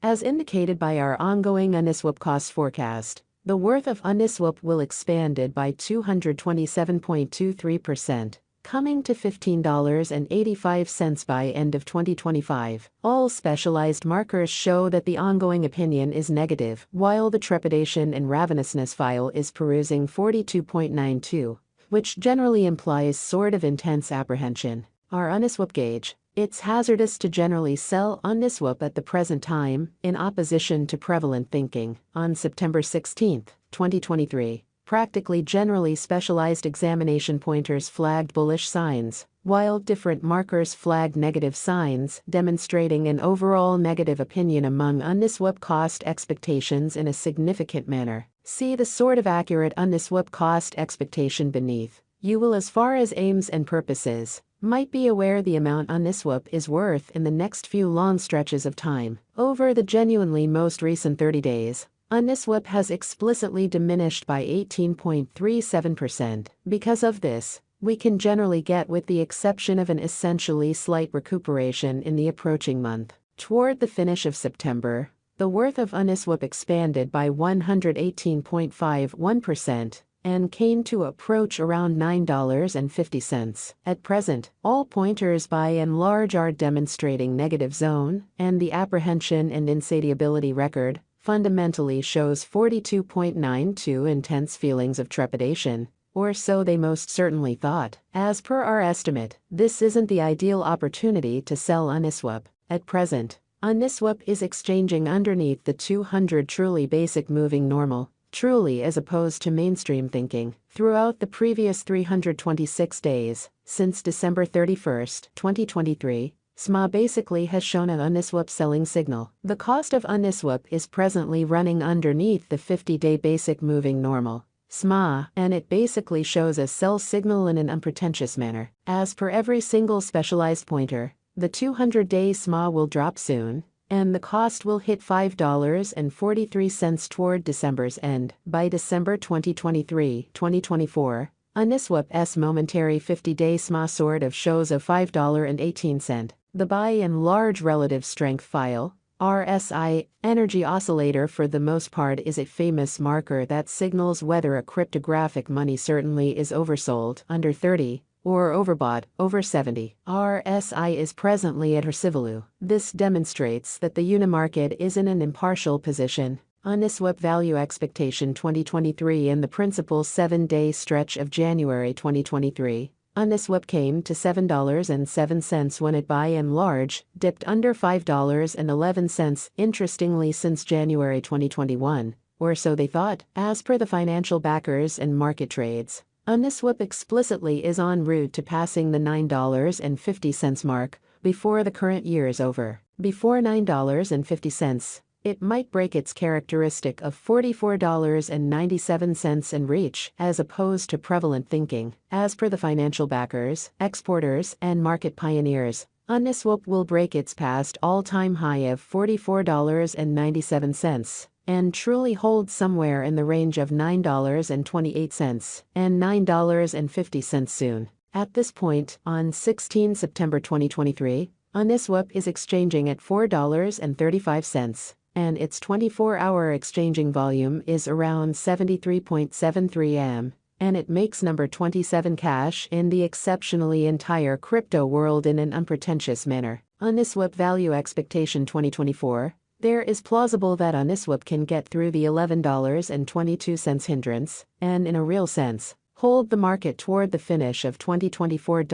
As indicated by our ongoing UNISWAP cost forecast, the worth of UNISWAP will expanded by 227.23%, coming to $15.85 by end of 2025. All specialized markers show that the ongoing opinion is negative, while the trepidation and ravenousness file is perusing 42.92, which generally implies sort of intense apprehension. Our UNISWAP gauge. It's hazardous to generally sell UNISWAP at the present time, in opposition to prevalent thinking. On September 16, 2023, practically generally specialized examination pointers flagged bullish signs, while different markers flagged negative signs, demonstrating an overall negative opinion among UNISWAP cost expectations in a significant manner. See the sort of accurate UNISWAP cost expectation beneath. You will, as far as aims and purposes, might be aware the amount UNISWAP is worth in the next few long stretches of time. Over the genuinely most recent 30 days, UNISWAP has explicitly diminished by 18.37%. Because of this, we can generally get, with the exception of an essentially slight recuperation in the approaching month. Toward the finish of September, the worth of UNISWAP expanded by 118.51%. and came to approach around $9.50. At present, all pointers by and large are demonstrating negative zone, and the apprehension and insatiability record fundamentally shows 42.92 intense feelings of trepidation, or so they most certainly thought. As per our estimate, this isn't the ideal opportunity to sell UNISWAP. At present, UNISWAP is exchanging underneath the 200 truly basic moving normal. Truly, as opposed to mainstream thinking. Throughout the previous 326 days, since December 31, 2023, SMA basically has shown an UNISWAP selling signal. The cost of UNISWAP is presently running underneath the 50-day basic moving normal, SMA, and it basically shows a sell signal in an unpretentious manner. As per every single specialized pointer, the 200-day SMA will drop soon, and the cost will hit $5.43 toward December's end. By December 2023-2024, UNISWAP's momentary 50-day SMA sort of shows a $5.18. The by and large relative strength file, RSI, energy oscillator for the most part is a famous marker that signals whether a cryptographic money certainly is oversold, under 30, or overbought, over 70. RSI is presently at her Civilu. This demonstrates that the unimarket is in an impartial position. UNISWAP value expectation 2023. In the principal 7-day stretch of January 2023, UNISWAP came to $7.07 when it by and large dipped under $5.11. Interestingly, since January 2021, or so they thought, as per the financial backers and market trades, UNISWAP explicitly is en route to passing the $9.50 mark before the current year is over. Before $9.50, it might break its characteristic of $44.97 and reach, as opposed to prevalent thinking. As per the financial backers, exporters, and market pioneers, UNISWAP will break its past all-time high of $44.97. and truly hold somewhere in the range of $9.28 and $9.50 soon. At this point, on 16 September 2023, UNISWAP is exchanging at $4.35, and its 24-hour exchanging volume is around 73.73 am, and it makes number 27 cash in the exceptionally entire crypto world in an unpretentious manner. UNISWAP value expectation 2024. There is plausible that UNISWAP can get through the $11.22 hindrance, and in a real sense, hold the market toward the finish of 2024.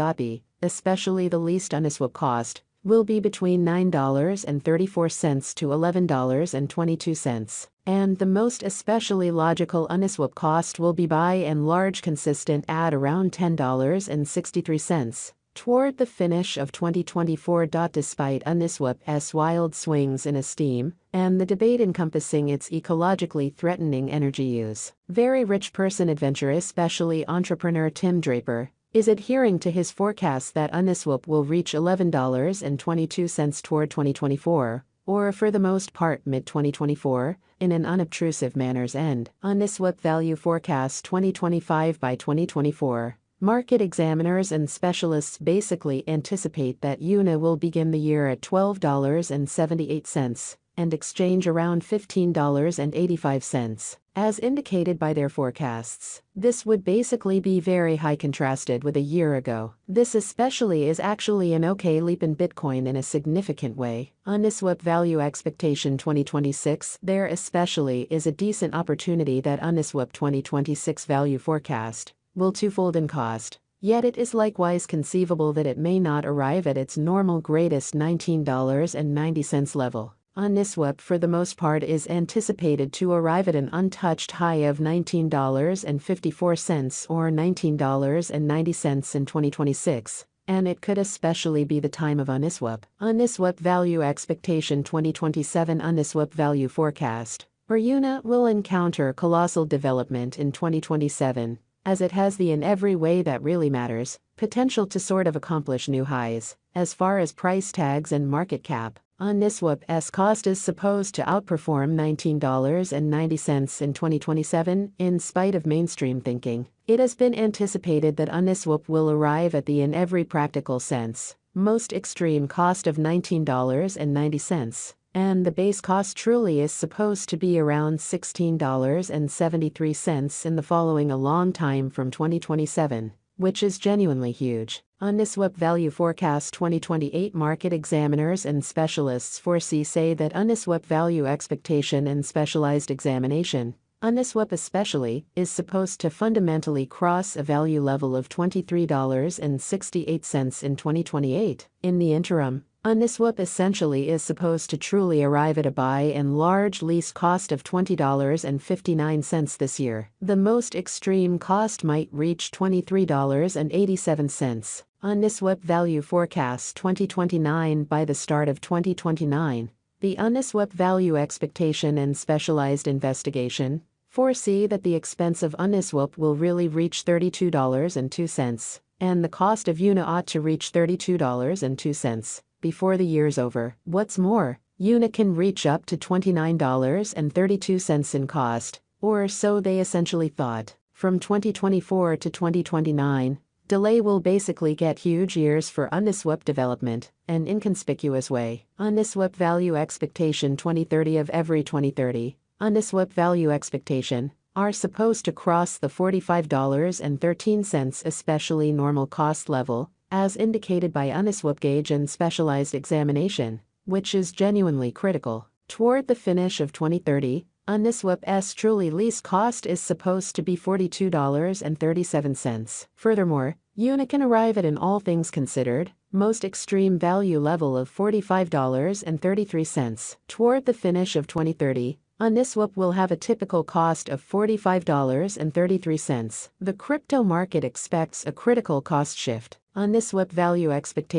Especially the least UNISWAP cost will be between $9.34 to $11.22, and the most especially logical UNISWAP cost will be by and large consistent at around $10.63. toward the finish of 2024. Despite UNISWAP's wild swings in esteem, and the debate encompassing its ecologically threatening energy use, very rich person adventurer, especially entrepreneur Tim Draper, is adhering to his forecast that UNISWAP will reach $11.22 toward 2024, or for the most part mid-2024, in an unobtrusive manner's end. UNISWAP value forecast 2025 by 2024. Market examiners and specialists basically anticipate that UNA will begin the year at $12.78, and exchange around $15.85. As indicated by their forecasts, this would basically be very high contrasted with a year ago. This especially is actually an okay leap in Bitcoin in a significant way. UNISWAP Value Expectation 2026. There especially is a decent opportunity that UNISWAP 2026 value forecast will twofold in cost. Yet it is likewise conceivable that it may not arrive at its normal greatest $19.90 level. UNISWAP for the most part is anticipated to arrive at an untouched high of $19.54 or $19.90 in 2026, and it could especially be the time of UNISWAP. UNISWAP Value Expectation 2027. UNISWAP Value Forecast for UNA will encounter colossal development in 2027, as it has the in every way that really matters, potential to sort of accomplish new highs. As far as price tags and market cap, UNISWAP's cost is supposed to outperform $19.90 in 2027, in spite of mainstream thinking. It has been anticipated that UNISWAP will arrive at the in every practical sense most extreme cost of $19.90, and the base cost truly is supposed to be around $16.73 in the following a long time from 2027, which is genuinely huge. UNISWAP Value Forecast 2028. Market examiners and specialists say that UNISWAP Value Expectation and Specialized Examination, UNISWAP especially, is supposed to fundamentally cross a value level of $23.68 in 2028. In the interim, UNISWAP essentially is supposed to truly arrive at a buy and large lease cost of $20.59 this year. The most extreme cost might reach $23.87. UNISWAP Value Forecast 2029. By the start of 2029, the UNISWAP Value Expectation and Specialized Investigation foresee that the expense of UNISWAP will really reach $32.02, and the cost of UNA ought to reach $32.02 before the year's over. What's more, UNA can reach up to $29.32 in cost, or so they essentially thought. From 2024 to 2029, delay will basically get huge years for UNISWAP development, an inconspicuous way. UNISWAP Value Expectation 2030. Of every 2030, UNISWAP Value Expectation are supposed to cross the $45.13 especially normal cost level, as indicated by UNISWAP Gauge and Specialized Examination, which is genuinely critical. Toward the finish of 2030, UNISWAP's truly lease cost is supposed to be $42.37. Furthermore, UNA can arrive at an all things considered most extreme value level of $45.33. Toward the finish of 2030, UNISWAP will have a typical cost of $45.33. The crypto market expects a critical cost shift. UNISWAP Value Expectation